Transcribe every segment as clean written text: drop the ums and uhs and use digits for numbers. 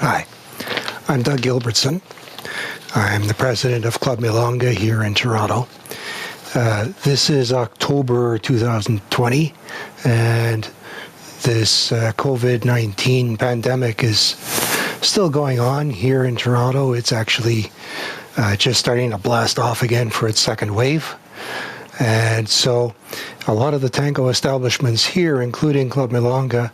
Hi, I'm Doug Gilbertson. I'm the president of Club Milonga here in Toronto. This is October 2020, and this COVID-19 pandemic is still going on here in Toronto. It's actually just starting to blast off again for its second wave. And so a lot of the tango establishments here, including Club Milonga,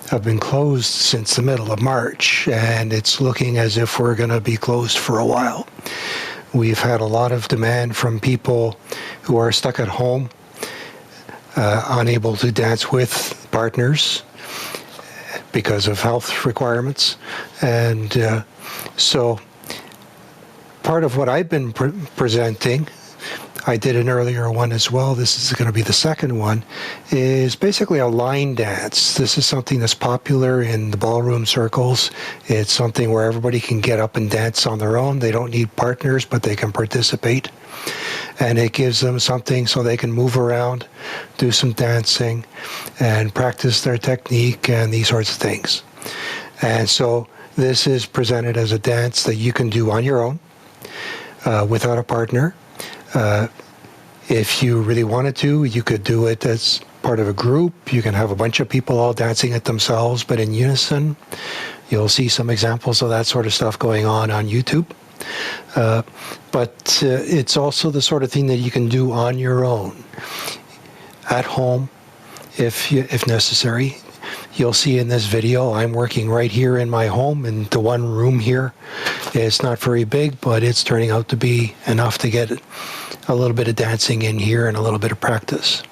have been closed since the middle of March, and it's looking as if we're going to be closed for a while. We've had a lot of demand from people who are stuck at home, unable to dance with partners because of health requirements. And so part of what I've been presenting, I did an earlier one as well, this is going to be the second one, is basically a line dance. This is something that's popular in the ballroom circles. It's something where everybody can get up and dance on their own. They don't need partners, but they can participate. And it gives them something so they can move around, do some dancing, and practice their technique and these sorts of things. And so this is presented as a dance that you can do on your own, without a partner. If you really wanted to, you could do it as part of a group. You can have a bunch of people all dancing it themselves, but in unison. You'll see some examples of that sort of stuff going on YouTube. But it's also the sort of thing that you can do on your own, at home, if necessary. You'll see in this video, I'm working right here in my home in the one room here. It's not very big, but it's turning out to be enough to get a little bit of dancing in here and a little bit of practice.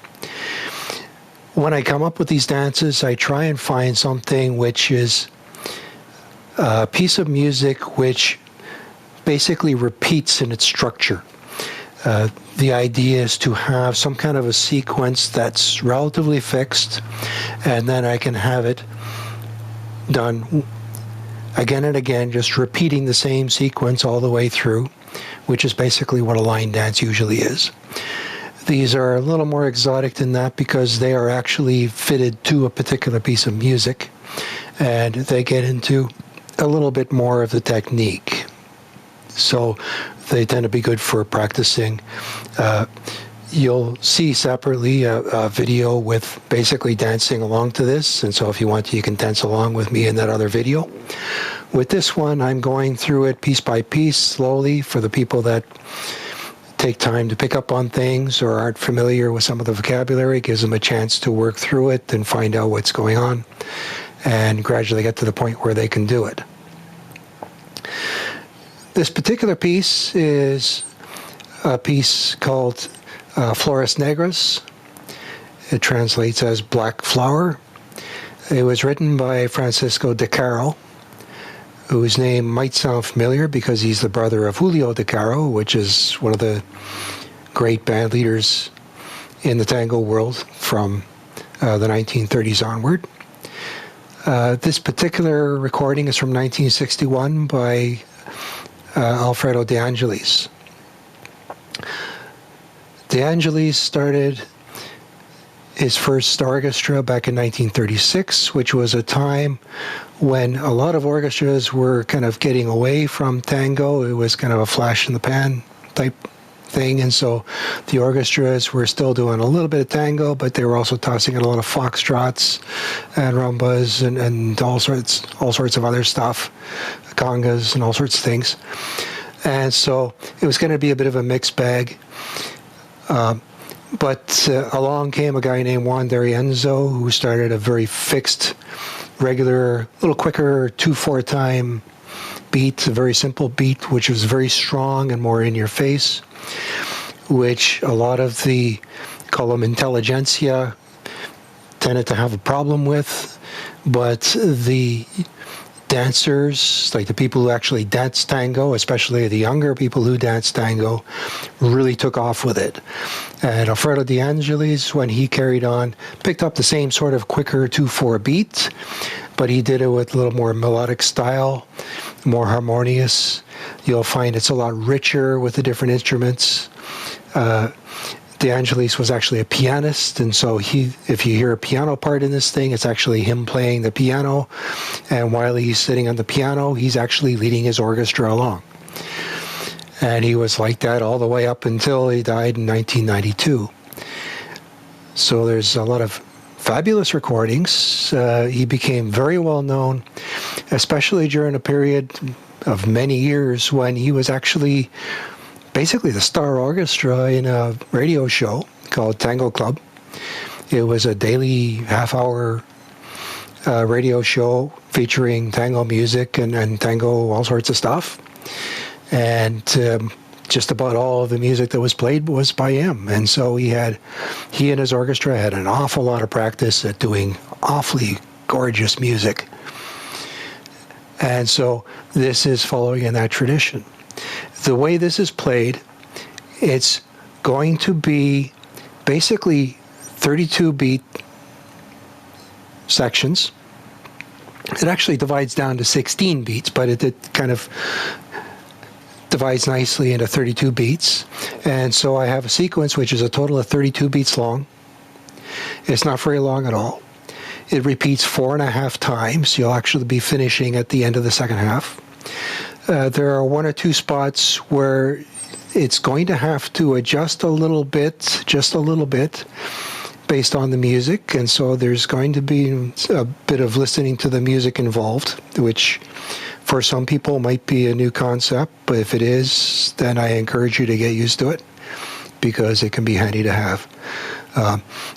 When I come up with these dances, I try and find something which is a piece of music which basically repeats in its structure. The idea is to have some kind of a sequence that's relatively fixed, and then I can have it done again and again, just repeating the same sequence all the way through, which is basically what a line dance usually is. These are a little more exotic than that because they are actually fitted to a particular piece of music, and they get into a little bit more of the technique. So they tend to be good for practicing. You'll see separately a video with basically dancing along to this, and so if you want to, you can dance along with me in that other video. With this one, I'm going through it piece by piece, slowly, for the people that take time to pick up on things or aren't familiar with some of the vocabulary. It gives them a chance to work through it and find out what's going on, and gradually get to the point where they can do it. This particular piece is a piece called Flores Negras. It translates as Black Flower. It was written by Francisco de Caro, whose name might sound familiar because he's the brother of Julio de Caro, which is one of the great band leaders in the tango world from the 1930s onward. This particular recording is from 1961 by Alfredo de Angelis. De Angelis started his first orchestra back in 1936, which was a time when a lot of orchestras were kind of getting away from tango. It was kind of a flash in the pan type thing, and so the orchestras were still doing a little bit of tango, but they were also tossing in a lot of foxtrots and rumbas and all sorts of other stuff, congas and all sorts of things. And so it was going to be a bit of a mixed bag. But along came a guy named Juan D'Arienzo, who started a very fixed, regular, little quicker 2/4 time beat, a very simple beat, which was very strong and more in your face, which a lot of the, call them intelligentsia, tended to have a problem with. But the dancers, like the people who actually dance tango, especially the younger people who dance tango, really took off with it. And Alfredo de Angelis, when he carried on, picked up the same sort of quicker 2/4 beat, but he did it with a little more melodic style, more harmonious. You'll find it's a lot richer with the different instruments. De Angelis was actually a pianist, and so if you hear a piano part in this thing, it's actually him playing the piano, and while he's sitting on the piano, he's actually leading his orchestra along. And he was like that all the way up until he died in 1992. So there's a lot of fabulous recordings. He became very well known, especially during a period of many years when he was actually basically the star orchestra in a radio show called Tango Club. It was a daily half-hour radio show featuring tango music and tango, all sorts of stuff. And just about all of the music that was played was by him. And so he and his orchestra had an awful lot of practice at doing awfully gorgeous music. And so this is following in that tradition. The way this is played, it's going to be basically 32-beat sections. It actually divides down to 16 beats, but it kind of divides nicely into 32 beats. And so I have a sequence which is a total of 32 beats long. It's not very long at all. It repeats 4.5 times. You'll actually be finishing at the end of the second half. There are 1 or 2 spots where it's going to have to adjust a little bit, just a little bit, based on the music. And so there's going to be a bit of listening to the music involved, which for some people might be a new concept. But if it is, then I encourage you to get used to it, because it can be handy to have.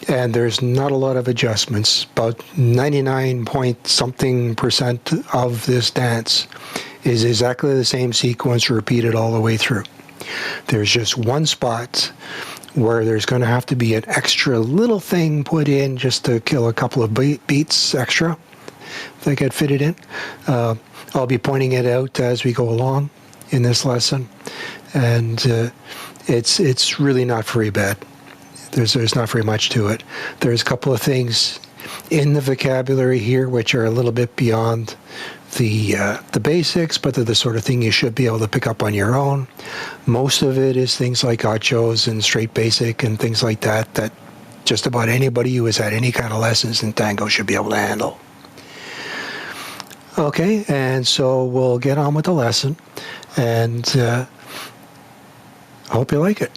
And there's not a lot of adjustments. About 99-point-something% of this dance is exactly the same sequence repeated all the way through. There's just one spot where there's going to have to be an extra little thing put in just to kill a couple of beats extra that get fitted in. I'll be pointing it out as we go along in this lesson, and it's really not very bad. There's not very much to it. There's a couple of things in the vocabulary here which are a little bit beyond the basics, but they're the sort of thing you should be able to pick up on your own. Most of it is things like ochos and straight basic and things like that that just about anybody who has had any kind of lessons in tango should be able to handle. Okay, and so we'll get on with the lesson, and I hope you like it.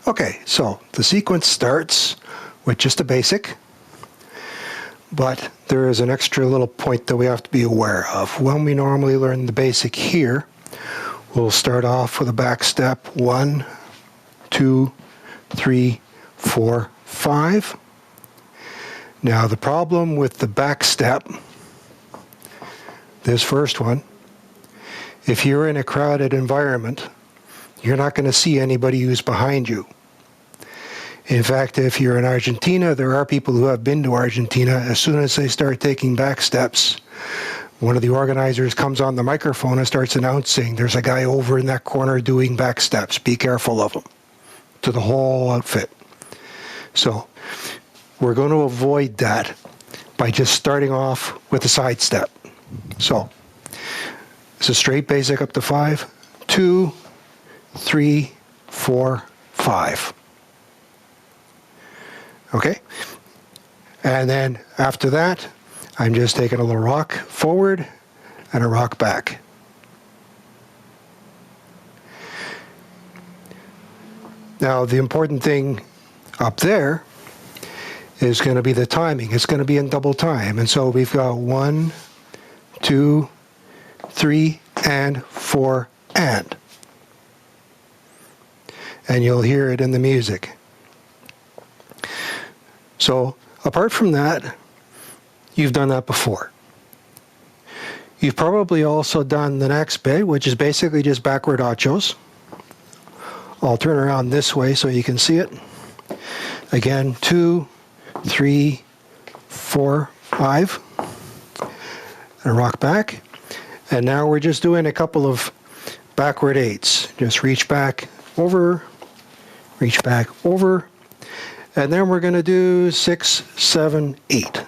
Okay, so the sequence starts with just a basic, but there is an extra little point that we have to be aware of. When we normally learn the basic here, we'll start off with a back step, 1, 2, 3, 4, 5. Now the problem with the back step, this first one, if you're in a crowded environment, you're not going to see anybody who's behind you. In fact, if you're in Argentina, there are people who have been to Argentina. As soon as they start taking back steps, one of the organizers comes on the microphone and starts announcing, there's a guy over in that corner doing back steps. Be careful of him, to the whole outfit. So we're going to avoid that by just starting off with a side step. So it's a straight basic up to 5, 2, 3, 4, 5. Okay? And then after that, I'm just taking a little rock forward and a rock back. Now, the important thing up there is going to be the timing. It's going to be in double time. And so we've got 1, 2, 3, and 4, and. And you'll hear it in the music. So, apart from that, you've done that before. You've probably also done the next bit, which is basically just backward ochos. I'll turn around this way so you can see it. Again, 2, 3, 4, 5. And rock back. And now we're just doing a couple of backward 8s. Just reach back, over, reach back, over. And then we're going to do 6, 7, 8.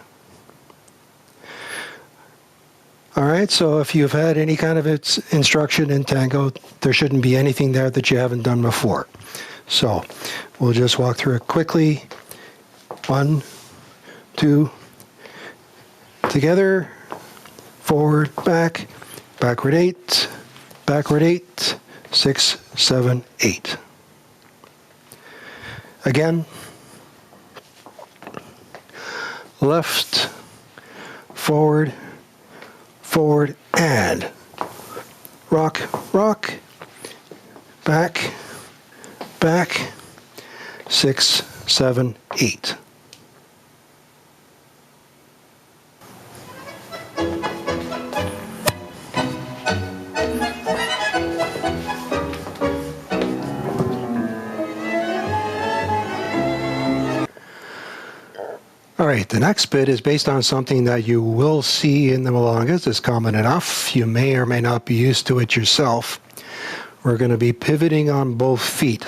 All right, so if you've had any kind of instruction in tango, there shouldn't be anything there that you haven't done before. So we'll just walk through it quickly. 1, 2, together, forward, back, backward 8, 6, 7, 8. Again, left, forward, forward, and rock, rock, back, back, 6, 7, 8. All right, the next bit is based on something that you will see in the milongas. It's common enough. You may or may not be used to it yourself. We're going to be pivoting on both feet.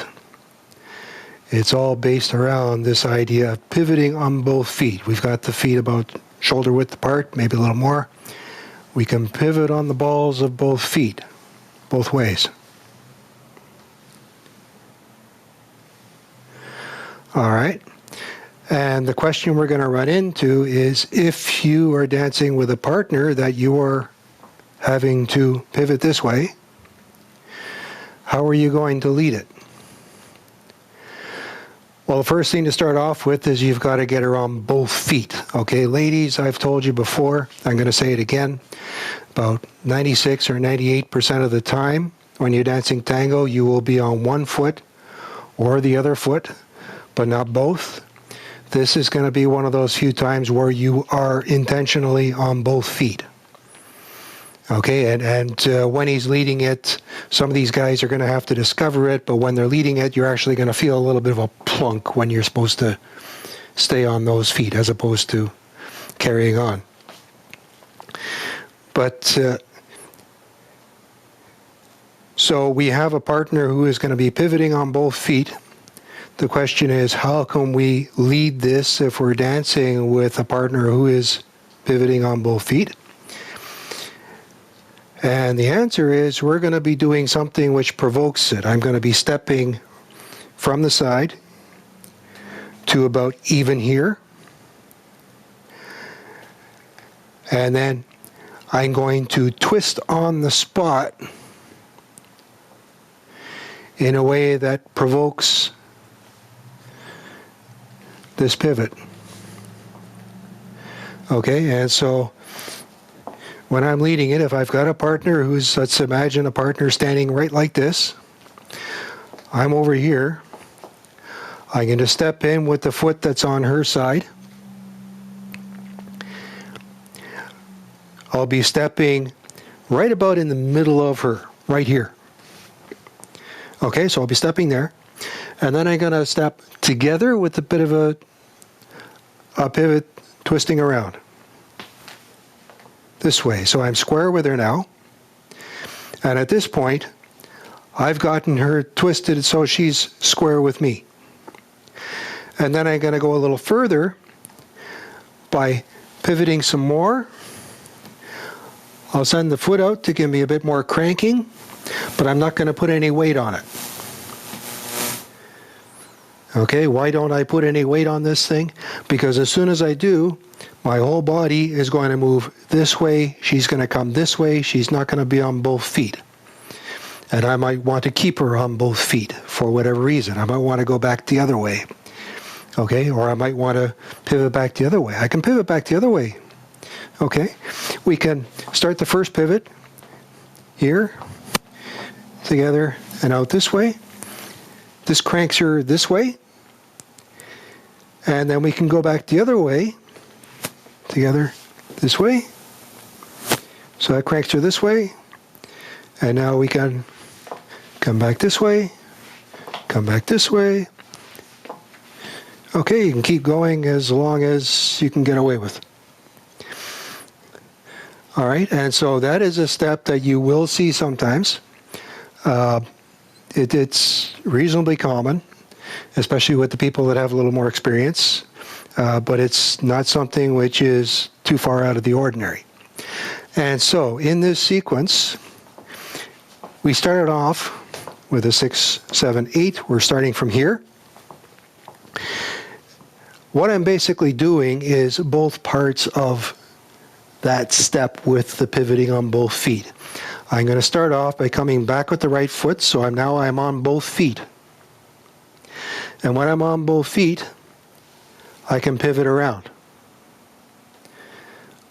It's all based around this idea of pivoting on both feet. We've got the feet about shoulder width apart, maybe a little more. We can pivot on the balls of both feet, both ways. All right. And the question we're going to run into is, if you are dancing with a partner that you are having to pivot this way, how are you going to lead it? Well, the first thing to start off with is you've got to get her on both feet. Okay, ladies, I've told you before, I'm going to say it again, about 96 or 98% of the time when you're dancing tango, you will be on one foot or the other foot, but not both. This is going to be one of those few times where you are intentionally on both feet. Okay, and when he's leading it, some of these guys are going to have to discover it, but when they're leading it, you're actually going to feel a little bit of a plunk when you're supposed to stay on those feet as opposed to carrying on. But so we have a partner who is going to be pivoting on both feet. The question is, how can we lead this if we're dancing with a partner who is pivoting on both feet? And the answer is, we're going to be doing something which provokes it. I'm going to be stepping from the side to about even here. And then I'm going to twist on the spot in a way that provokes this pivot. Okay, and so when I'm leading it, if I've got a partner who's, let's imagine a partner standing right like this, I'm over here. I'm going to step in with the foot that's on her side. I'll be stepping right about in the middle of her, right here. Okay, so I'll be stepping there. And then I'm going to step together with a bit of a pivot twisting around. This way. So I'm square with her now. And at this point, I've gotten her twisted so she's square with me. And then I'm going to go a little further by pivoting some more. I'll send the foot out to give me a bit more cranking, but I'm not going to put any weight on it. Okay, why don't I put any weight on this thing? Because as soon as I do, my whole body is going to move this way. She's going to come this way. She's not going to be on both feet. And I might want to keep her on both feet for whatever reason. I might want to go back the other way. Okay, or I might want to pivot back the other way. I can pivot back the other way. Okay, we can start the first pivot here, together and out this way. This cranks her this way. And then we can go back the other way, together this way. So that cranks her this way. And now we can come back this way, come back this way. Okay, you can keep going as long as you can get away with. All right, and so that is a step that you will see sometimes. It's reasonably common, especially with the people that have a little more experience, but it's not something which is too far out of the ordinary. And so in this sequence, we started off with a 6, 7, 8. We're starting from here. What I'm basically doing is both parts of that step with the pivoting on both feet. I'm going to start off by coming back with the right foot, so I'm on both feet. And when I'm on both feet, I can pivot around.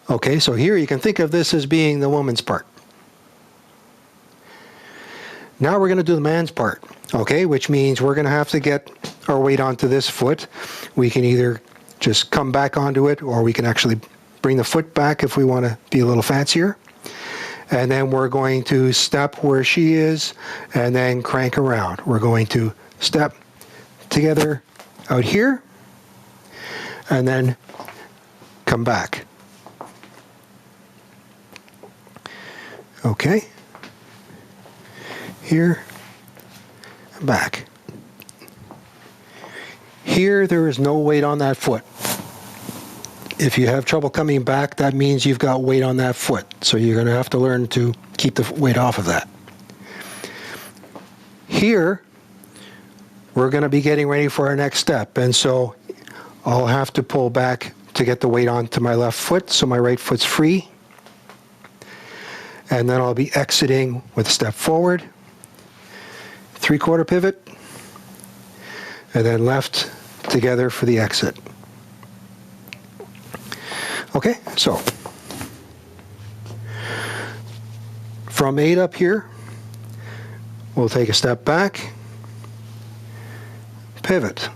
Okay, so here you can think of this as being the woman's part. Now we're going to do the man's part, okay, which means we're going to have to get our weight onto this foot. We can either just come back onto it, or we can actually bring the foot back if we want to be a little fancier. And then we're going to step where she is and then crank around. We're going to step together out here and then come back. Okay. Here and back. Here, there is no weight on that foot. If you have trouble coming back, that means you've got weight on that foot. So you're going to have to learn to keep the weight off of that. Here, we're going to be getting ready for our next step. And so I'll have to pull back to get the weight onto my left foot, so my right foot's free. And then I'll be exiting with a step forward, 3/4 pivot, and then left together for the exit. Okay, so from 8 up here, we'll take a step back, pivot,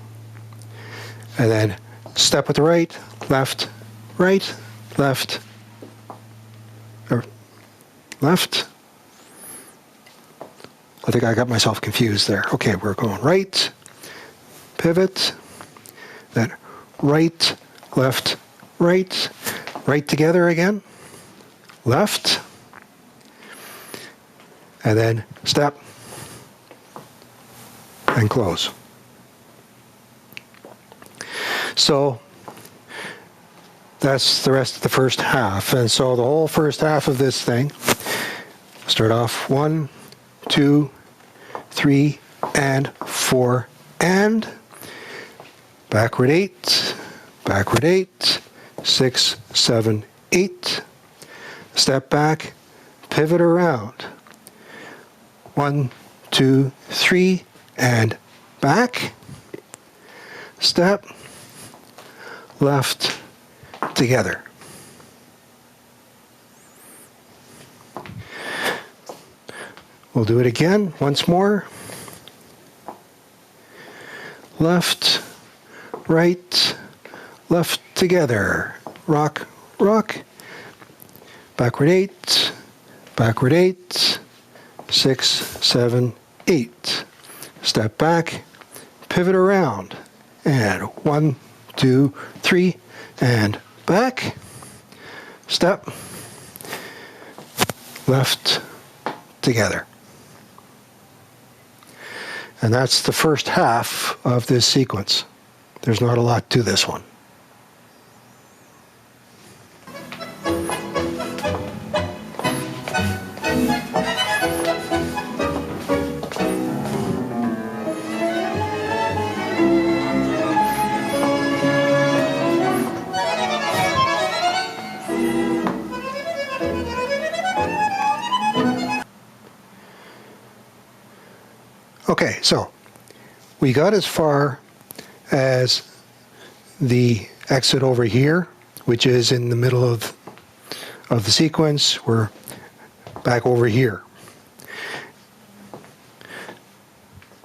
and then step with the right, left, or left. I think I got myself confused there. Okay, we're going right, pivot, then right, left, right together again, left, and then step and close. So that's the rest of the first half. And so the whole first half of this thing, start off 1, 2, 3, and 4, and backward 8, 6, 7, 8, step back, pivot around, 1, 2, 3, and back, step, left, together. We'll do it again, once more. Left, right, left, together. Rock, rock. Backward 8, backward 8, 6, 7, 8. Step back, pivot around. And 1, 2, 3, and back. Step, left, together. And that's the first half of this sequence. There's not a lot to this one. Okay, so we got as far as the exit over here, which is in the middle of the sequence. We're back over here.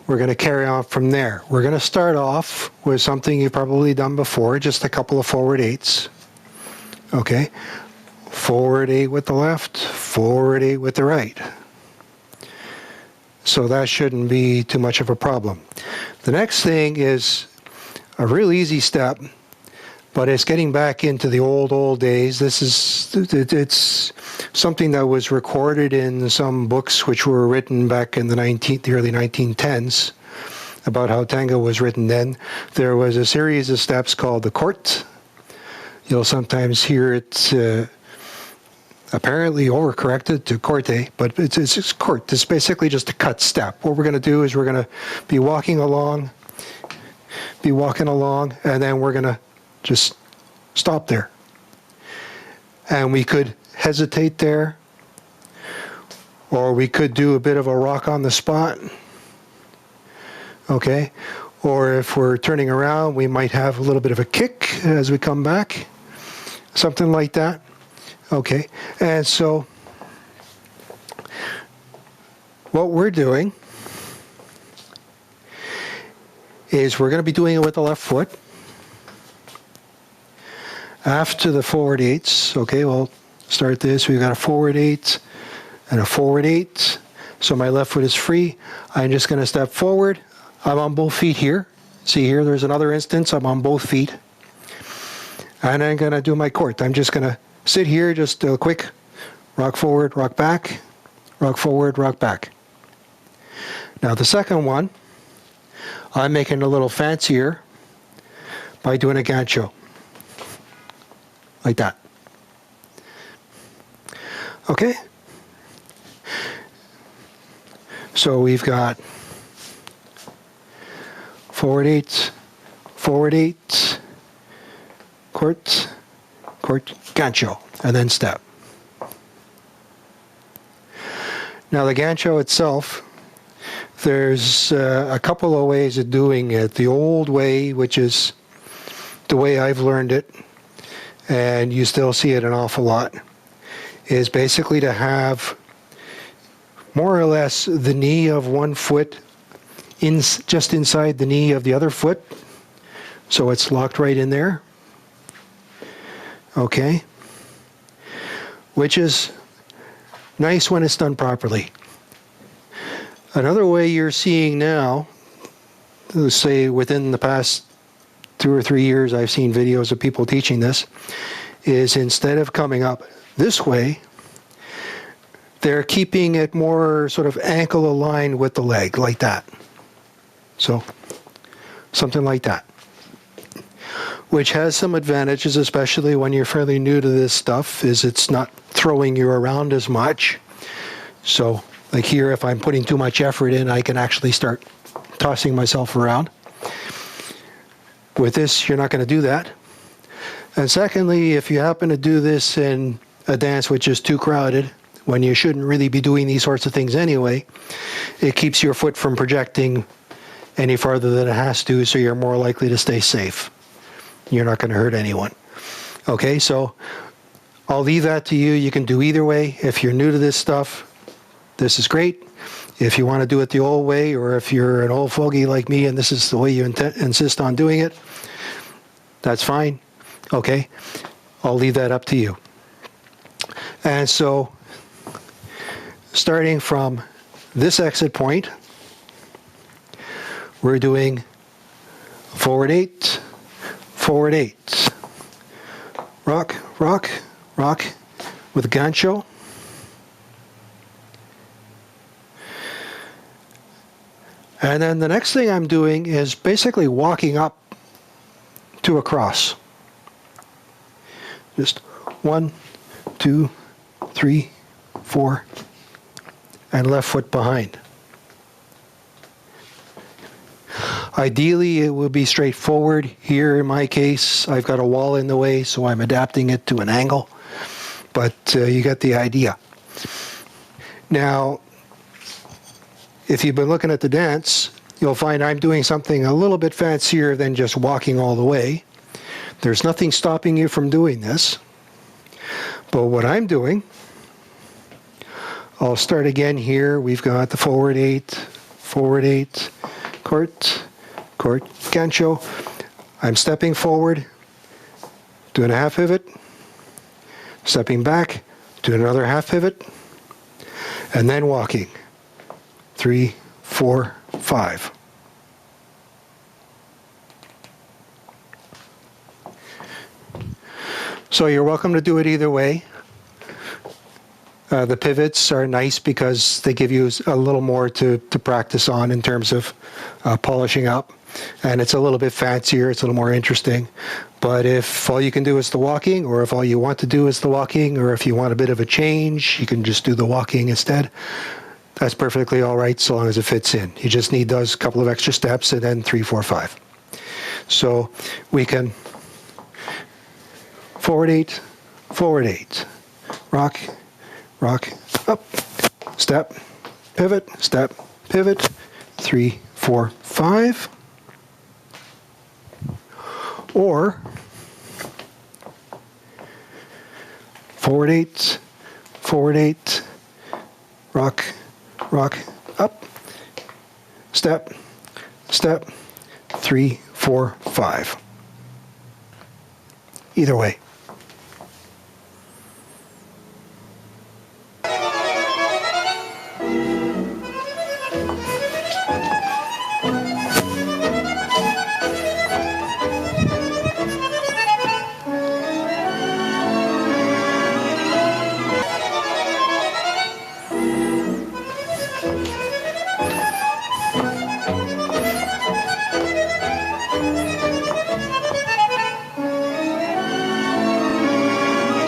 We're going to carry on from there. We're going to start off with something you've probably done before, just a couple of forward 8s. Okay, forward 8 with the left, forward 8 with the right. So that shouldn't be too much of a problem. The next thing is a real easy step, but it's getting back into the old days. It's something that was recorded in some books which were written back in the early 1910s about how tango was written then. There was a series of steps called the court. You'll sometimes hear it apparently overcorrected to corte, but it's court. It's basically just a cut step. What we're going to do is we're going to be walking along, and then we're going to just stop there. And we could hesitate there, or we could do a bit of a rock on the spot, okay? Or if we're turning around, we might have a little bit of a kick as we come back, something like that. Okay, and so what we're doing is we're going to be doing it with the left foot. After the forward 8s, okay, we'll start this. We've got a forward 8 and a forward 8. So my left foot is free. I'm just going to step forward. I'm on both feet here. See here, there's another instance. I'm on both feet. And I'm going to do my court. I'm just going to sit here, just a quick rock forward, rock back, rock forward, rock back. Now the second one, I'm making a little fancier by doing a gancho, like that. Okay? So we've got forward 8, court, court, gancho, and then step. Now the gancho itself, there's a couple of ways of doing it. The old way, which is the way I've learned it, and you still see it an awful lot, is basically to have more or less the knee of one foot just inside the knee of the other foot, so it's locked right in there. Okay, which is nice when it's done properly. Another way you're seeing now, let's say within the past 2 or 3 years I've seen videos of people teaching this, is instead of coming up this way, they're keeping it more sort of ankle aligned with the leg, like that. So, something like that. Which has some advantages, especially when you're fairly new to this stuff, is it's not throwing you around as much. So, like here, if I'm putting too much effort in, I can actually start tossing myself around. With this, you're not going to do that. And secondly, if you happen to do this in a dance which is too crowded, when you shouldn't really be doing these sorts of things anyway, it keeps your foot from projecting any farther than it has to, so you're more likely to stay safe. You're not going to hurt anyone. Okay, so I'll leave that to you. You can do either way. If you're new to this stuff, this is great. If you want to do it the old way, or if you're an old fogey like me and this is the way you insist on doing it, that's fine. Okay, I'll leave that up to you. And so, starting from this exit point, we're doing forward 8, forward 8. Rock, rock, rock with gancho. And then the next thing I'm doing is basically walking up to a cross. Just 1, 2, 3, 4, and left foot behind. Ideally, it would be straightforward. Here, in my case, I've got a wall in the way, so I'm adapting it to an angle. But you get the idea. Now, if you've been looking at the dance, you'll find I'm doing something a little bit fancier than just walking all the way. There's nothing stopping you from doing this. But what I'm doing, I'll start again here. We've got the forward 8, court, court, gancho. I'm stepping forward, doing a half pivot, stepping back, doing another half pivot, and then walking. 3, 4, 5. So you're welcome to do it either way. The pivots are nice because they give you a little more to practice on in terms of polishing up. And it's a little bit fancier, it's a little more interesting. But if all you can do is the walking, or if all you want to do is the walking, or if you want a bit of a change, you can just do the walking instead. That's perfectly all right, so long as it fits in. You just need those couple of extra steps, and then 3, 4, 5. So we can forward 8, rock, rock, up, step, pivot, 3, 4, 5. Or forward 8, rock, rock, up, step, 3, 4, 5. Either way.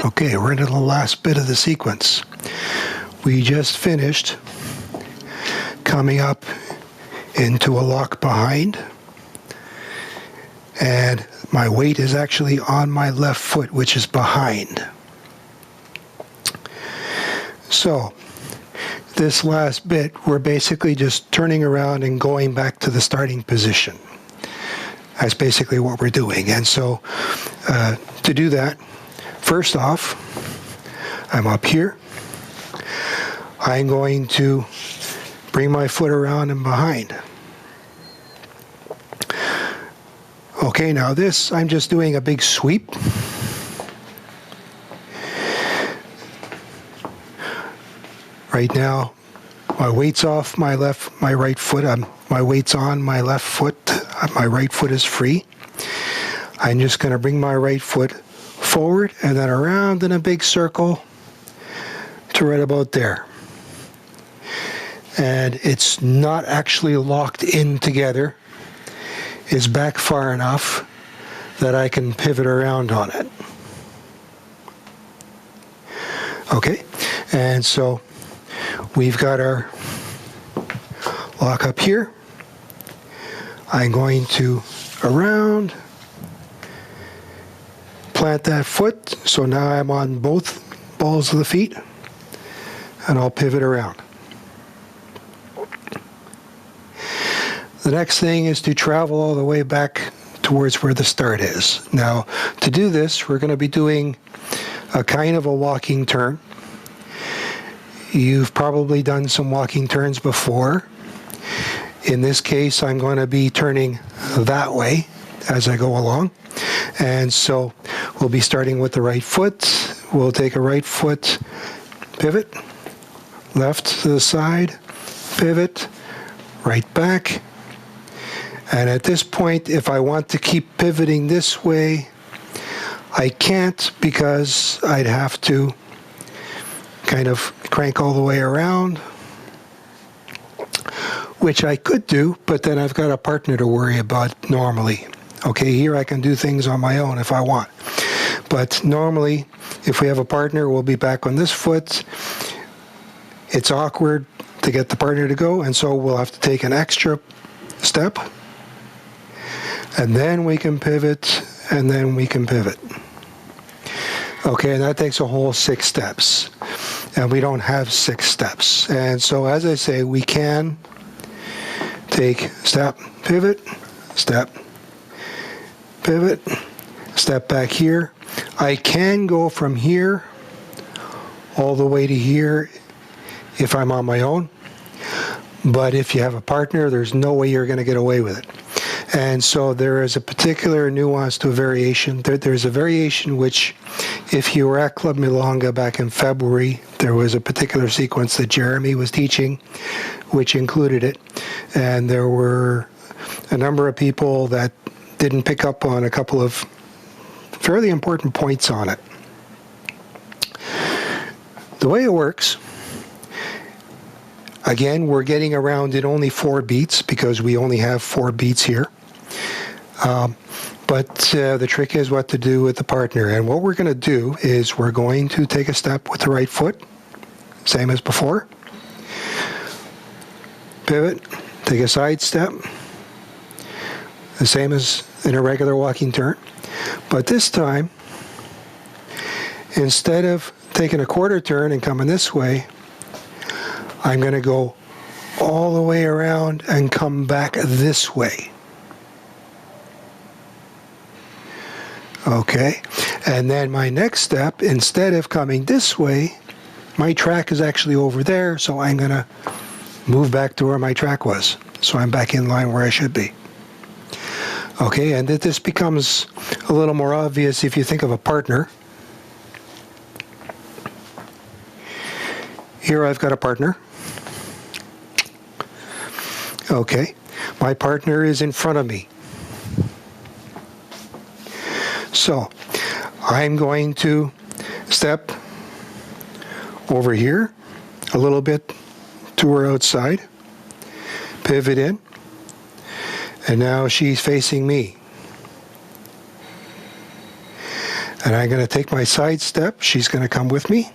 Okay, we're into the last bit of the sequence. We just finished coming up into a lock behind, and my weight is actually on my left foot, which is behind. So, this last bit, we're basically just turning around and going back to the starting position. That's basically what we're doing. And so, to do that, first off, I'm up here. I'm going to bring my foot around and behind. Okay, now this, I'm just doing a big sweep. Right now, my weight's off my right foot. My weight's on my left foot. My right foot is free. I'm just going to bring my right foot forward and then around in a big circle to right about there. And it's not actually locked in together. It's back far enough that I can pivot around on it. Okay, and so we've got our lock up here. I'm going to around, plant that foot, so now I'm on both balls of the feet, and I'll pivot around. The next thing is to travel all the way back towards where the start is. Now, to do this, we're going to be doing a kind of a walking turn. You've probably done some walking turns before. In this case, I'm going to be turning that way as I go along. And so we'll be starting with the right foot. We'll take a right foot, pivot, left to the side, pivot, right back. And at this point, if I want to keep pivoting this way, I can't, because I'd have to kind of crank all the way around, which I could do, but then I've got a partner to worry about normally. Okay, here I can do things on my own if I want. But normally, if we have a partner, we'll be back on this foot. It's awkward to get the partner to go, and so we'll have to take an extra step. And then we can pivot, and then we can pivot. Okay, and that takes a whole 6 steps. And we don't have 6 steps. And so, as I say, we can take step, pivot, step, pivot, step back here. I can go from here all the way to here if I'm on my own. But if you have a partner, there's no way you're going to get away with it. And so there is a particular nuance to a variation. There's a variation which, if you were at Club Milonga back in February, there was a particular sequence that Jeremy was teaching, which included it. And there were a number of people that didn't pick up on a couple of fairly important points on it. The way it works, again, we're getting around in only 4 beats because we only have 4 beats here. But the trick is what to do with the partner. And what we're going to do is we're going to take a step with the right foot, same as before. Pivot, take a side step, the same as in a regular walking turn. But this time, instead of taking a quarter turn and coming this way, I'm going to go all the way around and come back this way. Okay, and then my next step, instead of coming this way, my track is actually over there, so I'm going to move back to where my track was. So I'm back in line where I should be. Okay, and this becomes a little more obvious if you think of a partner. Here I've got a partner. Okay, my partner is in front of me. So I'm going to step over here a little bit to her outside, pivot in, and now she's facing me. And I'm going to take my side step. She's going to come with me.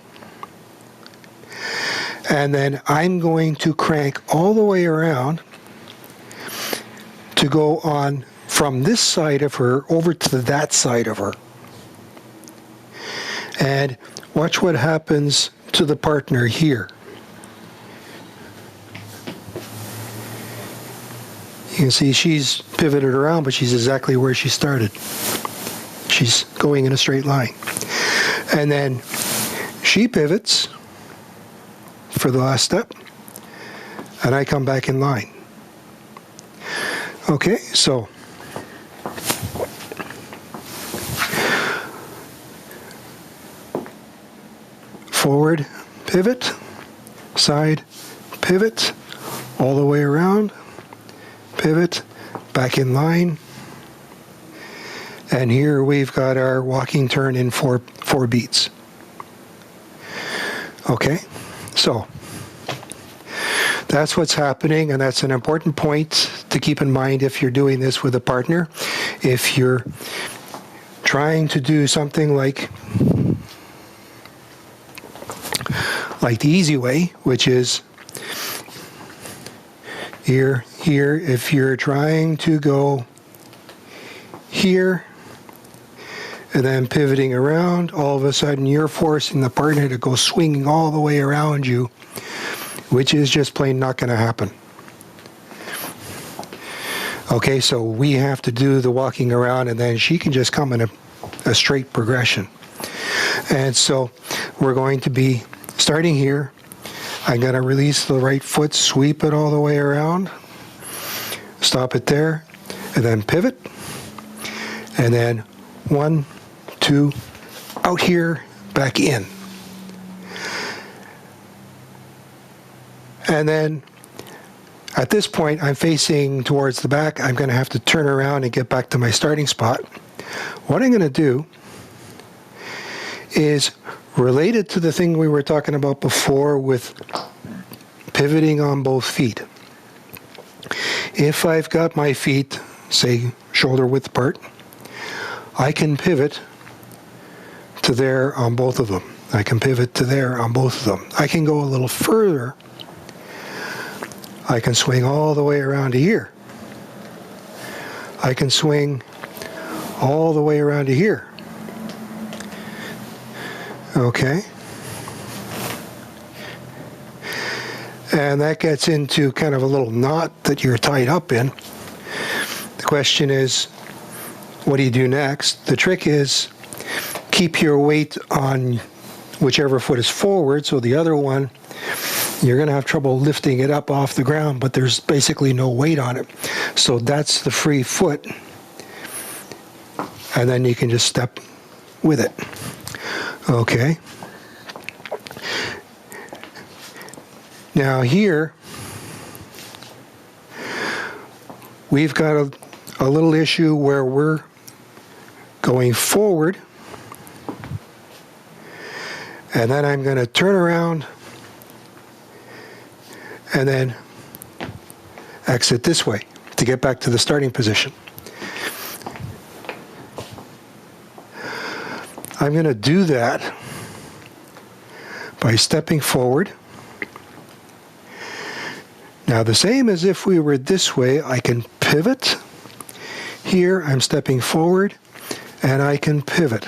And then I'm going to crank all the way around to go on from this side of her over to that side of her. And watch what happens to the partner here. You can see she's pivoted around, but she's exactly where she started. She's going in a straight line. And then she pivots for the last step, and I come back in line. Okay, so forward, pivot, side, pivot, all the way around, pivot, back in line. And here we've got our walking turn in four beats. Okay, so that's what's happening, and that's an important point to keep in mind if you're doing this with a partner. If you're trying to do something like the easy way, which is here, if you're trying to go here and then pivoting around, all of a sudden you're forcing the partner to go swinging all the way around you, which is just plain not going to happen. Okay, so we have to do the walking around, and then she can just come in a straight progression. And so we're going to be starting here. I'm going to release the right foot, sweep it all the way around, stop it there, and then pivot. And then 1, 2, out here, back in. And then at this point, I'm facing towards the back. I'm going to have to turn around and get back to my starting spot. What I'm going to do is related to the thing we were talking about before with pivoting on both feet. If I've got my feet, say, shoulder width apart, I can pivot to there on both of them. I can pivot to there on both of them. I can go a little further. I can swing all the way around to here. I can swing all the way around to here. Okay. And that gets into kind of a little knot that you're tied up in. The question is, what do you do next? The trick is keep your weight on whichever foot is forward, so the other one, you're going to have trouble lifting it up off the ground, but there's basically no weight on it. So that's the free foot. And then you can just step with it. Okay. Now here, we've got a little issue where we're going forward, and then I'm going to turn around and then exit this way to get back to the starting position. I'm going to do that by stepping forward. Now, the same as if we were this way, I can pivot. Here, I'm stepping forward, and I can pivot.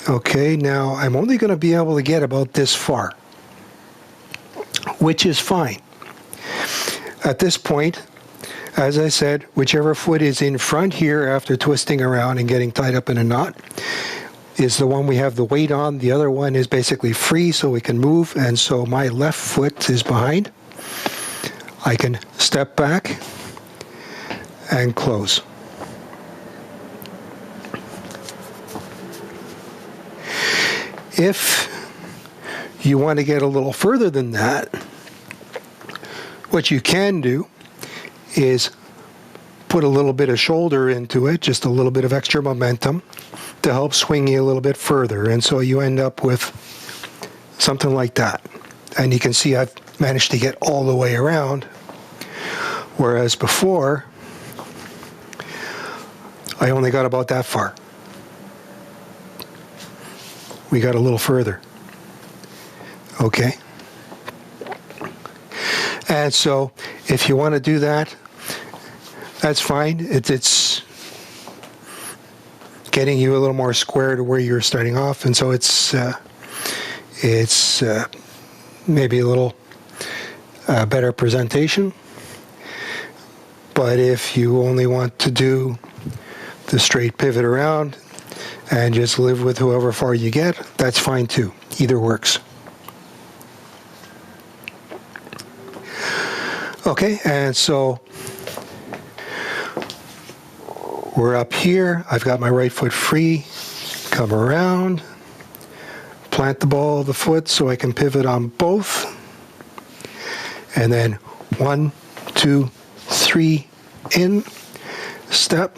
Okay, now I'm only going to be able to get about this far, which is fine. At this point, as I said, whichever foot is in front here after twisting around and getting tied up in a knot is the one we have the weight on. The other one is basically free, so we can move, and so my left foot is behind. I can step back and close. If you want to get a little further than that, what you can do is put a little bit of shoulder into it, just a little bit of extra momentum to help swing you a little bit further. And so you end up with something like that. And you can see I've managed to get all the way around, whereas before, I only got about that far. We got a little further. Okay? And so if you want to do that, that's fine. It's getting you a little more square to where you're starting off, and so it's maybe a little better presentation. But if you only want to do the straight pivot around and just live with however far you get, that's fine too. Either works. Okay, and so we're up here. I've got my right foot free. Come around. Plant the ball of the foot so I can pivot on both. And then 1, 2, 3, in. Step.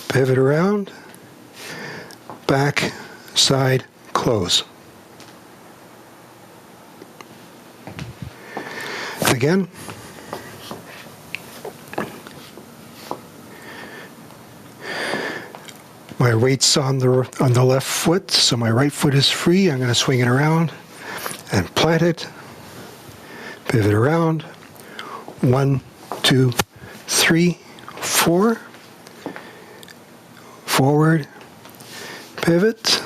Pivot around. Back, side, close. Again. My weight's on the left foot, so my right foot is free. I'm going to swing it around and plant it. Pivot around. 1, 2, 3, 4. Forward. Pivot.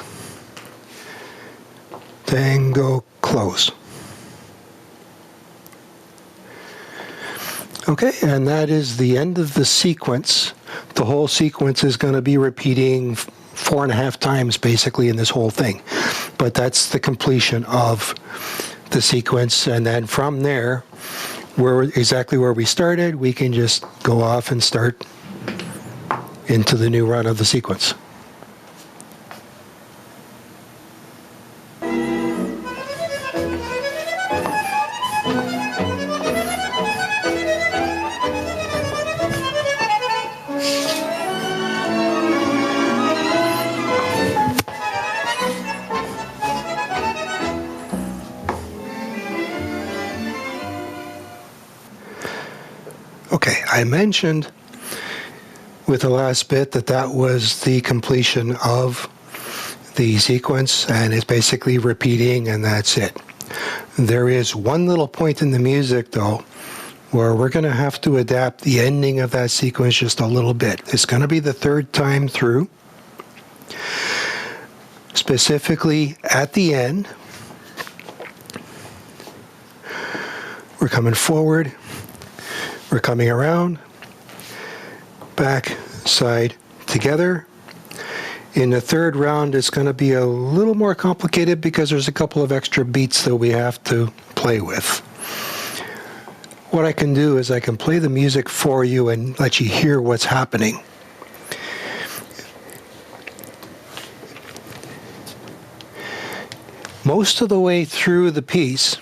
Tango, close. Okay, and that is the end of the sequence. The whole sequence is going to be repeating 4.5 times basically in this whole thing. But that's the completion of the sequence, and then from there, we're exactly where we started. We can just go off and start into the new run of the sequence. Okay, I mentioned with the last bit that that was the completion of the sequence, and it's basically repeating, and that's it. There is one little point in the music, though, where we're going to have to adapt the ending of that sequence just a little bit. It's going to be the third time through. Specifically, at the end, we're coming forward. We're coming around, back, side, together. In the third round, it's going to be a little more complicated because there's a couple of extra beats that we have to play with. What I can do is I can play the music for you and let you hear what's happening. Most of the way through the piece,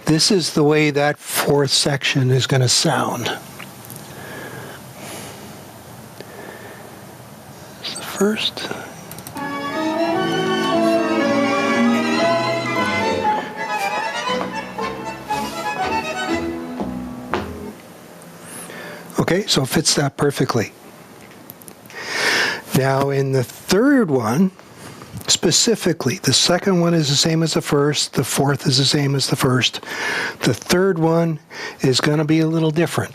this is the way that fourth section is going to sound. It's the first. Okay, so it fits that perfectly. Now in the third one, specifically, the second one is the same as the first, the fourth is the same as the first. The third one is going to be a little different.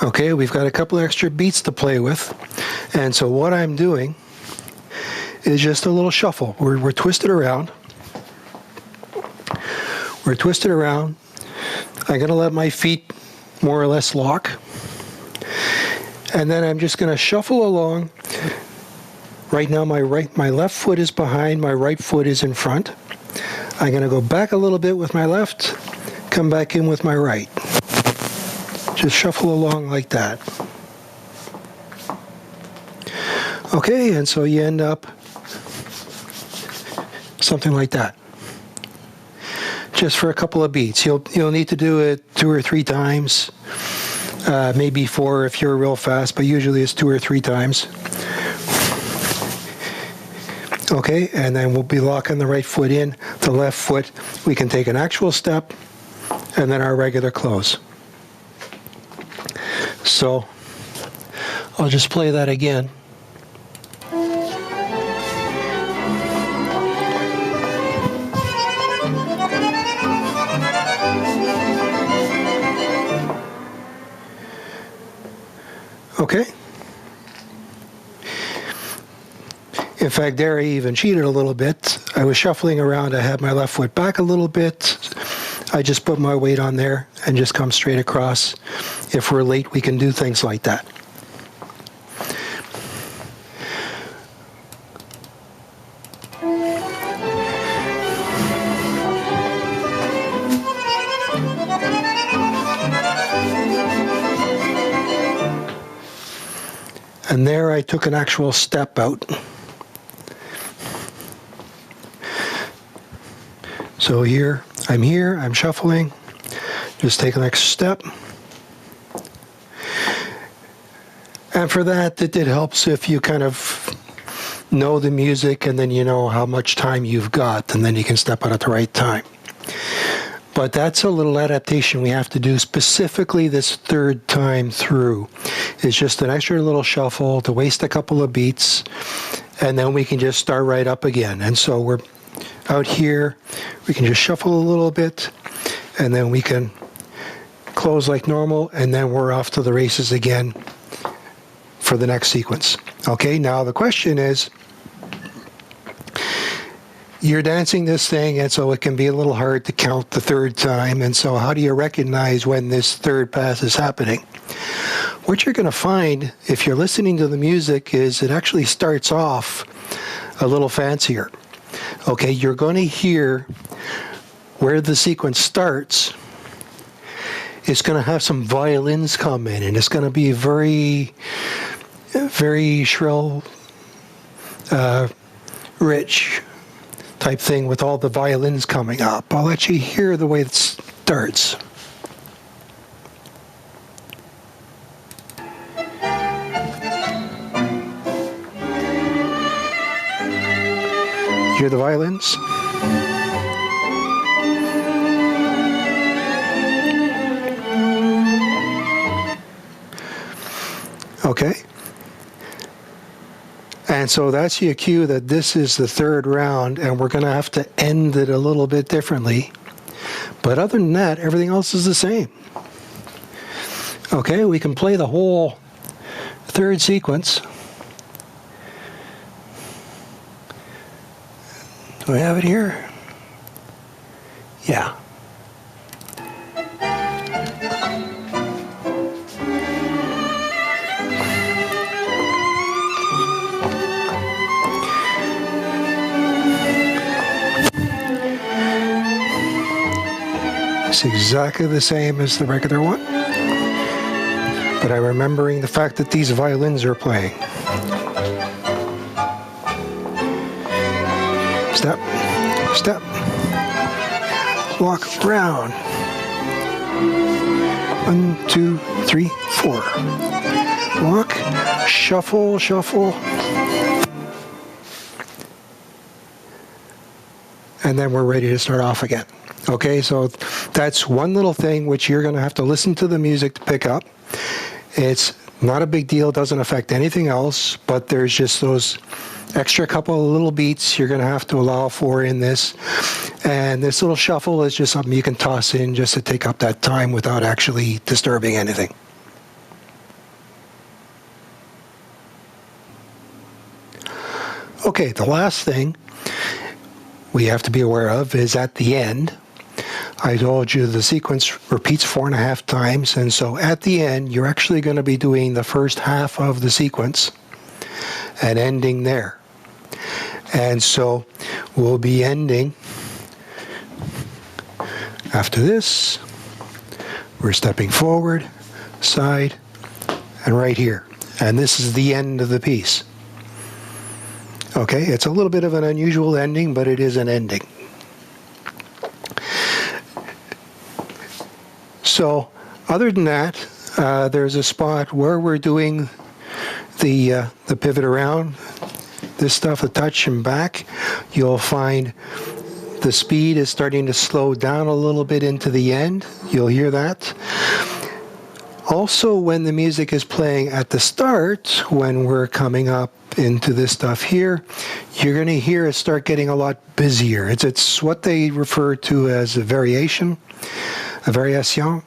Okay, we've got a couple extra beats to play with. And so what I'm doing is just a little shuffle. We're twisted around. We're twisted around. I'm going to let my feet more or less lock. And then I'm just going to shuffle along. Right now my left foot is behind, my right foot is in front. I'm going to go back a little bit with my left, come back in with my right. Just shuffle along like that. Okay, and so you end up something like that. Just for a couple of beats. You'll need to do it 2 or 3 times, maybe 4 if you're real fast, but usually it's 2 or 3 times. Okay, and then we'll be locking the right foot in. The left foot, we can take an actual step, and then our regular close. So, I'll just play that again. Okay. In fact, there I even cheated a little bit. I was shuffling around. I had my left foot back a little bit. I just put my weight on there and just come straight across. If we're late, we can do things like that. And there I took an actual step out. So here, I'm shuffling, just take the next step. And for that, it helps if you kind of know the music and then you know how much time you've got, and then you can step out at the right time. But that's a little adaptation we have to do specifically this third time through. It's just an extra little shuffle to waste a couple of beats, and then we can just start right up again. And so we're out here, we can just shuffle a little bit, and then we can close like normal, and then we're off to the races again for the next sequence. Okay, now the question is, you're dancing this thing, and so it can be a little hard to count the third time, and so how do you recognize when this third pass is happening? What you're going to find, if you're listening to the music, is it actually starts off a little fancier. Okay, you're going to hear where the sequence starts. It's going to have some violins come in, and it's going to be very, very shrill, rich type thing with all the violins coming up. I'll let you hear the way it starts. Hear the violins? Okay. And so that's your cue that this is the third round, and we're going to have to end it a little bit differently. But other than that, everything else is the same. Okay, we can play the whole third sequence. Do I have it here? Yeah. It's exactly the same as the regular one, but I'm remembering the fact that these violins are playing. Step, step, walk round. 1, 2, 3, 4. Walk, shuffle, shuffle. And then we're ready to start off again. Okay, so that's one little thing which you're going to have to listen to the music to pick up. It's not a big deal, doesn't affect anything else, but there's just those extra couple of little beats you're going to have to allow for in this. And this little shuffle is just something you can toss in just to take up that time without actually disturbing anything. Okay, the last thing we have to be aware of is at the end. I told you the sequence repeats 4.5 times, and so at the end, you're actually going to be doing the first half of the sequence and ending there. And so we'll be ending after this. We're stepping forward, side, and right here. And this is the end of the piece. Okay, it's a little bit of an unusual ending, but it is an ending. So, other than that, there's a spot where we're doing the pivot around, this stuff, the touch and back. You'll find the speed is starting to slow down a little bit into the end. You'll hear that. Also, when the music is playing at the start, when we're coming up into this stuff here, you're going to hear it start getting a lot busier. It's what they refer to as a variation. A variation.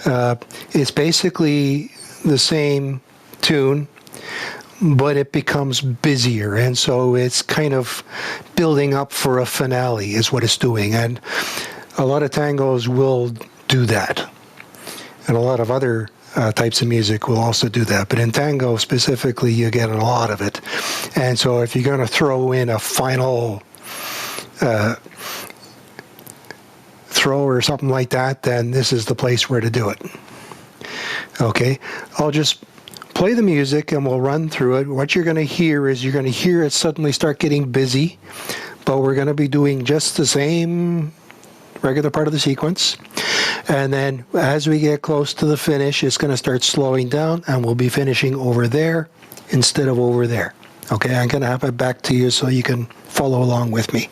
It's basically the same tune, but it becomes busier, and so it's kind of building up for a finale is what it's doing. And a lot of tangos will do that, and a lot of other types of music will also do that. But in tango specifically, you get a lot of it. And so if you're going to throw in a final throw or something like that, then this is the place where to do it. Okay, I'll just play the music and we'll run through it. What you're going to hear is you're going to hear it suddenly start getting busy, but we're going to be doing just the same regular part of the sequence. And then as we get close to the finish, it's going to start slowing down and we'll be finishing over there instead of over there. Okay, I'm going to have it back to you so you can follow along with me.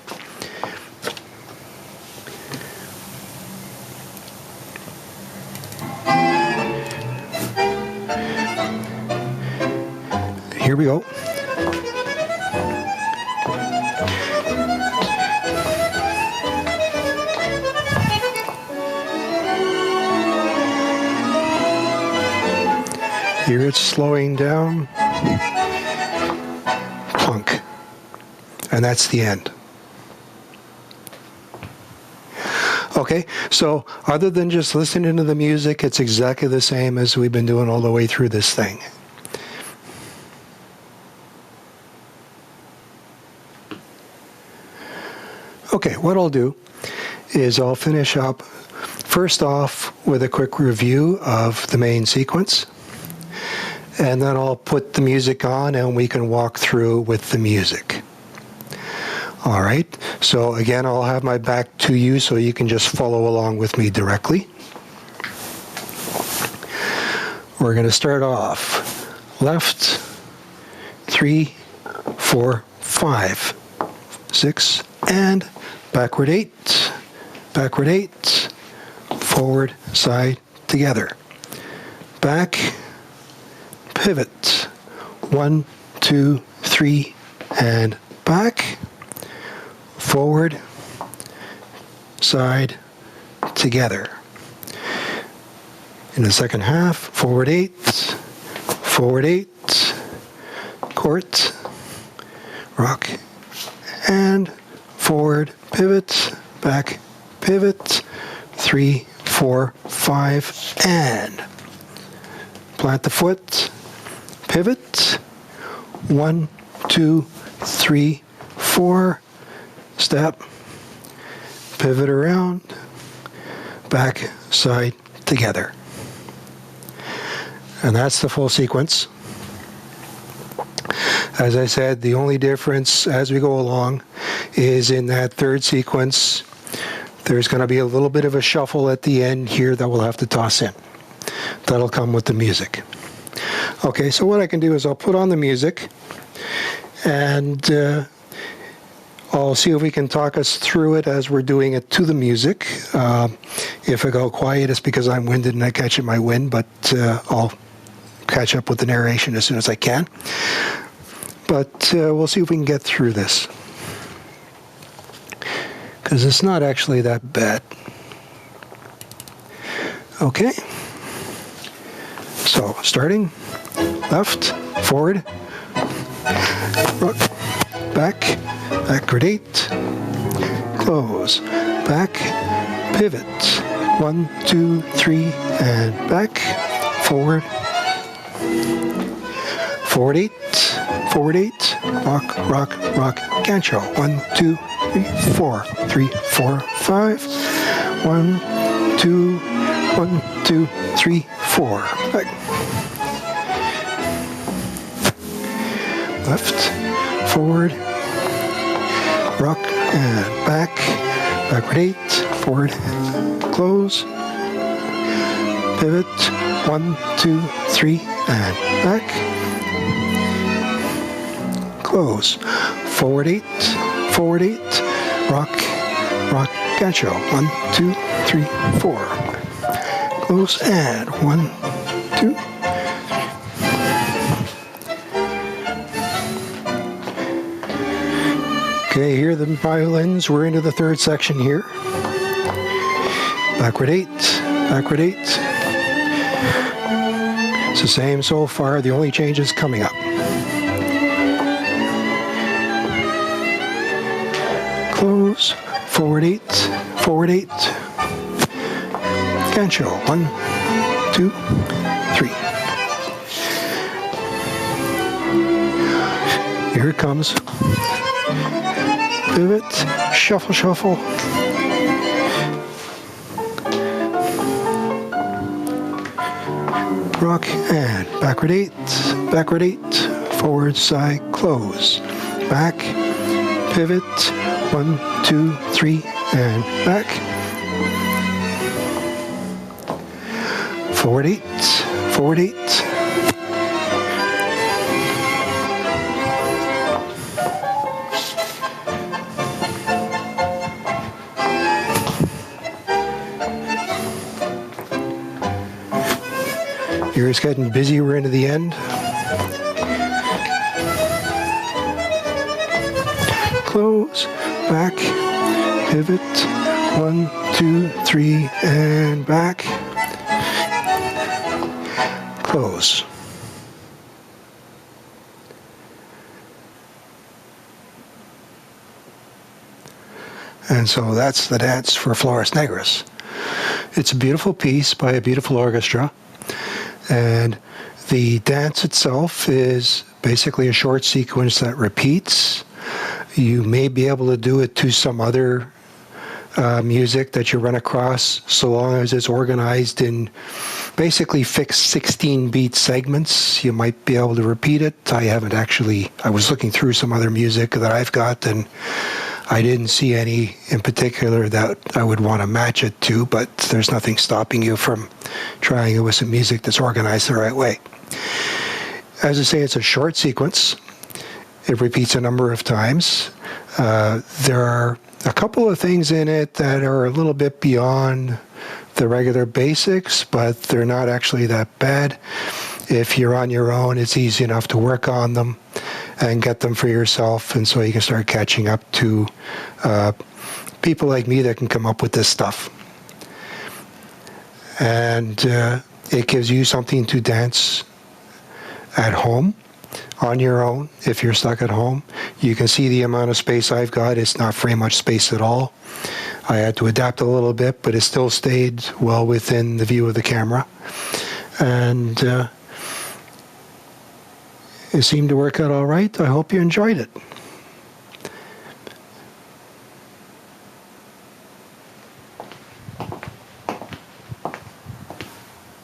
Here we go. Here it's slowing down. Plunk. And that's the end. Okay, so other than just listening to the music, it's exactly the same as we've been doing all the way through this thing. Okay, what I'll do is I'll finish up first off with a quick review of the main sequence, and then I'll put the music on and we can walk through with the music. All right, so again, I'll have my back to you so you can just follow along with me directly. We're going to start off left, 3, 4, 5, 6, and backward 8, forward, side, together. Back, pivot, 1, 2, 3, and back. Forward, side, together. In the second half, forward 8, court, rock, and forward, pivot, back, pivot, 3, 4, 5, and plant the foot, pivot, 1, 2, 3, 4, step, pivot around, back, side, together. And that's the full sequence. As I said, the only difference as we go along is in that third sequence, there's going to be a little bit of a shuffle at the end here that we'll have to toss in. That'll come with the music. Okay, so what I can do is I'll put on the music and I'll see if we can talk us through it as we're doing it to the music. If I go quiet, it's because I'm winded and I catch my wind, but I'll catch up with the narration as soon as I can. But we'll see if we can get through this, because it's not actually that bad. Okay. So, starting left, forward, rock, back, backward 8, close, back, pivot, 1, 2, 3, and back, forward, forward 8, rock, rock, rock, gancho, 1, 2, 3, 4, 3, 4, 5, 1, 2, 1, 2, 3, 4, back, left, forward, rock, and back, backward 8, forward, close, pivot, 1, 2, 3, and back, close, forward 8, rock, rock, gancho, 1, 2, 3, 4, close, and 1, 2, okay, here are the violins. We're into the third section here. Backward 8, it's the same so far, the only change is coming up. Close, forward 8, gancho, 1, 2, 3. Here it comes. Pivot, shuffle, shuffle. Rock and backward 8, forward, side, close. Back, pivot, 1, 2, 3, and back. Forward 8. Here it's getting busy, we're into the end. Close, back, pivot, 1, 2, 3, and back. Close. And so that's the dance for Flores Negras. It's a beautiful piece by a beautiful orchestra. And the dance itself is basically a short sequence that repeats. You may be able to do it to some other music that you run across, so long as it's organized in basically fixed 16-beat segments. You might be able to repeat it. I was looking through some other music that I've got, and I didn't see any in particular that I would want to match it to, but there's nothing stopping you from trying it with some music that's organized the right way. As I say, it's a short sequence. It repeats a number of times. There are a couple of things in it that are a little bit beyond the regular basics, but they're not actually that bad. If you're on your own, it's easy enough to work on them and get them for yourself, and so you can start catching up to people like me that can come up with this stuff. And it gives you something to dance at home, on your own. If you're stuck at home, you can see the amount of space I've got. It's not very much space at all. I had to adapt a little bit, but it still stayed well within the view of the camera. And it seemed to work out all right. I hope you enjoyed it.